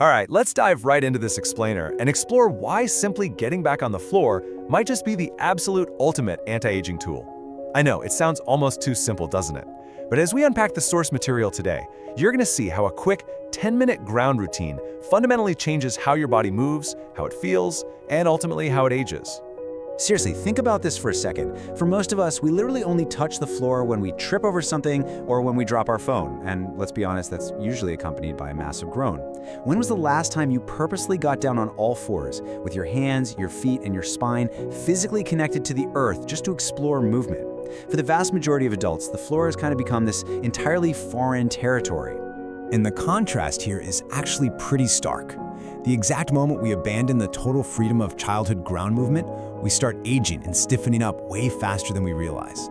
All right, let's dive right into this explainer and explore why simply getting back on the floor might just be the absolute ultimate anti-aging tool. I know, it sounds almost too simple, doesn't it? But as we unpack the source material today, you're going to see how a quick 10-minute ground routine fundamentally changes how your body moves, how it feels, and ultimately how it ages. Seriously, think about this for a second. For most of us, we literally only touch the floor when we trip over something or when we drop our phone. And let's be honest, that's usually accompanied by a massive groan. When was the last time you purposely got down on all fours, with your hands, your feet, and your spine physically connected to the earth just to explore movement? For the vast majority of adults, the floor has kind of become this entirely foreign territory. And the contrast here is actually pretty stark. The exact moment we abandon the total freedom of childhood ground movement, we start aging and stiffening up way faster than we realize.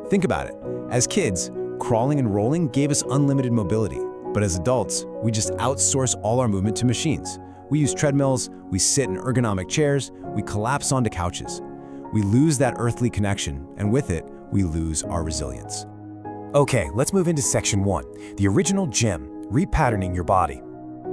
Think about it. As kids, crawling and rolling gave us unlimited mobility. But as adults, we just outsource all our movement to machines. We use treadmills, we sit in ergonomic chairs, we collapse onto couches. We lose that earthly connection, and with it, we lose our resilience. Okay, let's move into section 1, the original gym, repatterning your body.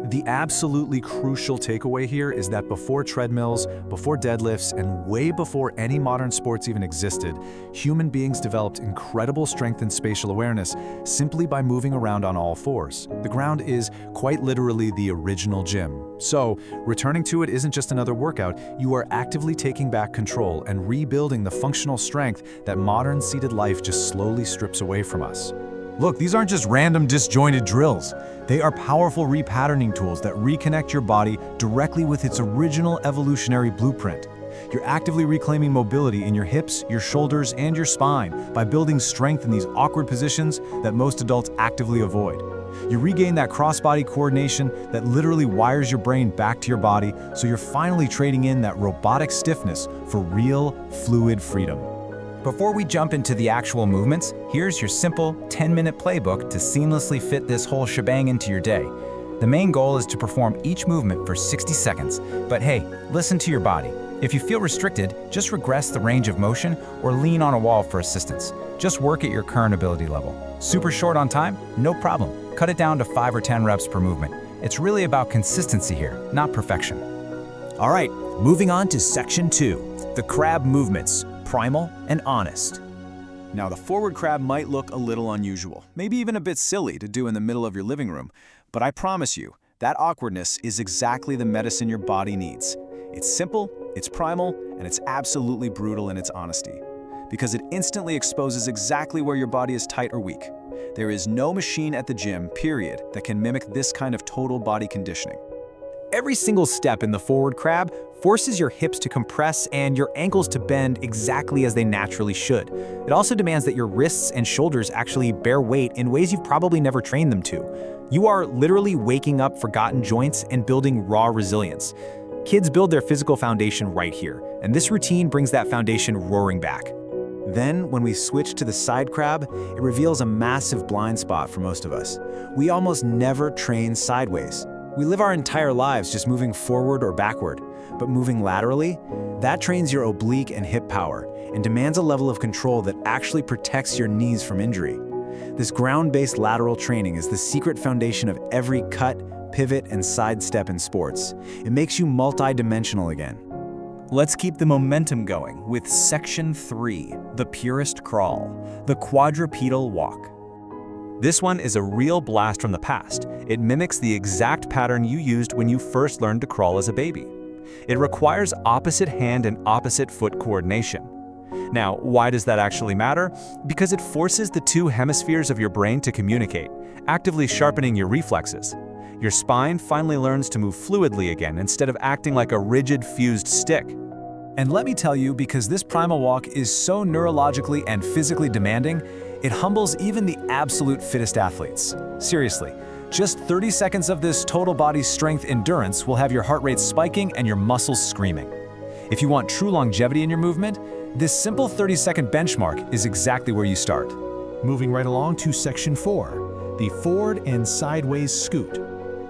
The absolutely crucial takeaway here is that before treadmills, before deadlifts, and way before any modern sports even existed, human beings developed incredible strength and spatial awareness simply by moving around on all fours. The ground is quite literally the original gym. So, returning to it isn't just another workout, you are actively taking back control and rebuilding the functional strength that modern seated life just slowly strips away from us. Look, these aren't just random disjointed drills. They are powerful repatterning tools that reconnect your body directly with its original evolutionary blueprint. You're actively reclaiming mobility in your hips, your shoulders, and your spine by building strength in these awkward positions that most adults actively avoid. You regain that cross-body coordination that literally wires your brain back to your body, so you're finally trading in that robotic stiffness for real, fluid freedom. Before we jump into the actual movements, here's your simple 10-minute playbook to seamlessly fit this whole shebang into your day. The main goal is to perform each movement for 60 seconds, but hey, listen to your body. If you feel restricted, just regress the range of motion or lean on a wall for assistance. Just work at your current ability level. Super short on time? No problem. Cut it down to 5 or 10 reps per movement. It's really about consistency here, not perfection. All right, moving on to section 2, the crab movements. Primal and honest. Now, the forward crab might look a little unusual, maybe even a bit silly to do in the middle of your living room, but I promise you, that awkwardness is exactly the medicine your body needs. It's simple, it's primal, and it's absolutely brutal in its honesty, because it instantly exposes exactly where your body is tight or weak. There is no machine at the gym, period, that can mimic this kind of total body conditioning. Every single step in the forward crab forces your hips to compress and your ankles to bend exactly as they naturally should. It also demands that your wrists and shoulders actually bear weight in ways you've probably never trained them to. You are literally waking up forgotten joints and building raw resilience. Kids build their physical foundation right here, and this routine brings that foundation roaring back. Then, when we switch to the side crab, it reveals a massive blind spot for most of us. We almost never train sideways. We live our entire lives just moving forward or backward, but moving laterally, that trains your oblique and hip power and demands a level of control that actually protects your knees from injury. This ground-based lateral training is the secret foundation of every cut, pivot, and sidestep in sports. It makes you multi-dimensional again. Let's keep the momentum going with section 3, the purest crawl, the quadrupedal walk. This one is a real blast from the past. It mimics the exact pattern you used when you first learned to crawl as a baby. It requires opposite hand and opposite foot coordination. Now, why does that actually matter? Because it forces the two hemispheres of your brain to communicate, actively sharpening your reflexes. Your spine finally learns to move fluidly again instead of acting like a rigid, fused stick. And let me tell you, because this primal walk is so neurologically and physically demanding, it humbles even the absolute fittest athletes. Seriously, just 30 seconds of this total body strength endurance will have your heart rate spiking and your muscles screaming. If you want true longevity in your movement, this simple 30-second benchmark is exactly where you start. Moving right along to section 4, the forward and sideways scoot.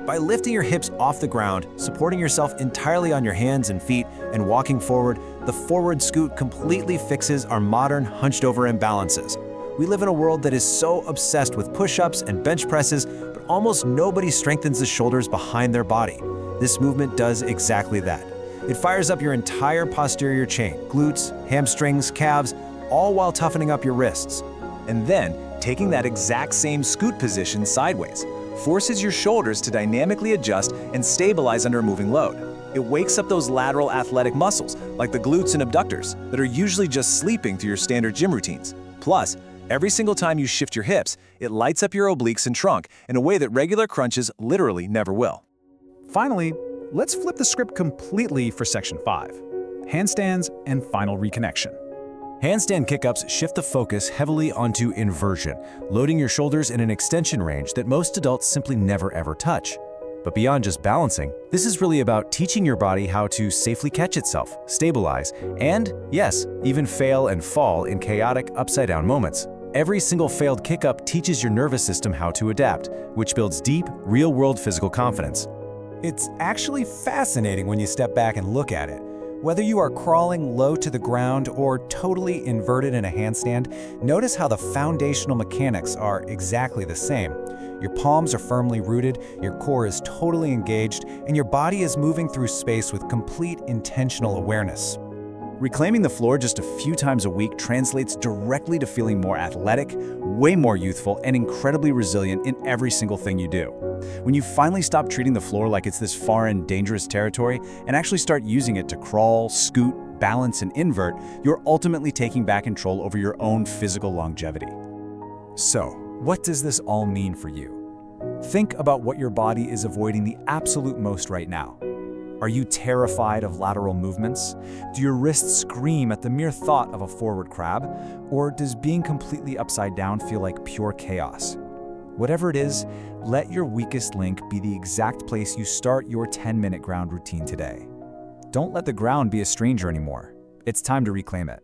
By lifting your hips off the ground, supporting yourself entirely on your hands and feet, and walking forward, the forward scoot completely fixes our modern hunched-over imbalances. We live in a world that is so obsessed with push-ups and bench presses, but almost nobody strengthens the shoulders behind their body. This movement does exactly that. It fires up your entire posterior chain, glutes, hamstrings, calves, all while toughening up your wrists. And then, taking that exact same scoot position sideways, forces your shoulders to dynamically adjust and stabilize under a moving load. It wakes up those lateral athletic muscles, like the glutes and abductors, that are usually just sleeping through your standard gym routines. Plus, every single time you shift your hips, it lights up your obliques and trunk in a way that regular crunches literally never will. Finally, let's flip the script completely for Section 5, handstands and final reconnection. Handstand kick-ups shift the focus heavily onto inversion, loading your shoulders in an extension range that most adults simply never ever touch. But beyond just balancing, this is really about teaching your body how to safely catch itself, stabilize, and, yes, even fail and fall in chaotic upside-down moments. Every single failed kick-up teaches your nervous system how to adapt, which builds deep, real-world physical confidence. It's actually fascinating when you step back and look at it. Whether you are crawling low to the ground or totally inverted in a handstand, notice how the foundational mechanics are exactly the same. Your palms are firmly rooted, your core is totally engaged, and your body is moving through space with complete intentional awareness. Reclaiming the floor just a few times a week translates directly to feeling more athletic, way more youthful, and incredibly resilient in every single thing you do. When you finally stop treating the floor like it's this foreign, dangerous territory and actually start using it to crawl, scoot, balance, and invert, you're ultimately taking back control over your own physical longevity. So, what does this all mean for you? Think about what your body is avoiding the absolute most right now. Are you terrified of lateral movements? Do your wrists scream at the mere thought of a forward crab? Or does being completely upside down feel like pure chaos? Whatever it is, let your weakest link be the exact place you start your 10-minute ground routine today. Don't let the ground be a stranger anymore. It's time to reclaim it.